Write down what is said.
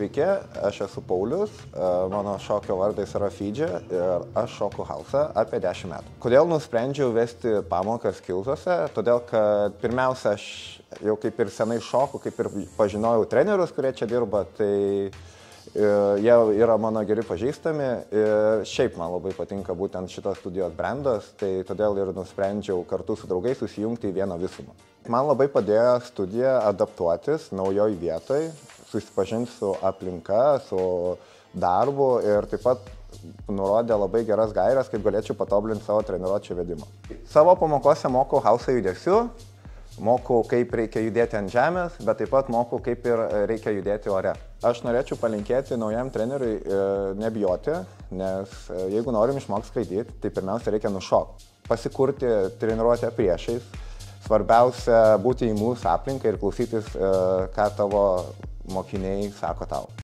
Sveiki, aš esu Paulius, mano šokio vardas yra Fidži ir aš šoku hausą apie 10 metų. Kodėl nusprendžiau vesti pamokas Kilzuose? Todėl, kad pirmiausia, aš jau kaip ir senai šoku, kaip ir pažinojau trenerius, kurie čia dirba, tai jie yra mano geri pažįstami ir šiaip man labai patinka būtent šitas studijos brandas, tai todėl ir nusprendžiau kartu su draugais susijungti į vieną visumą. Man labai padėjo studija adaptuotis naujoj vietoj, susipažinti su aplinka, su darbu ir taip pat nurodė labai geras gairias, kaip galėčiau patobulinti savo treniruočių vedimą. Savo pamokose mokau hausą judesių, mokau, kaip reikia judėti ant žemės, bet taip pat mokau, kaip ir reikia judėti ore. Aš norėčiau palinkėti naujam treneriui nebijoti, nes jeigu norim išmokti skraidyti, tai pirmiausia reikia nušokti. Pasikurti treniruotę priešais, svarbiausia būti į mūsų aplinką ir klausytis, ką tavo mokiniai sako tau.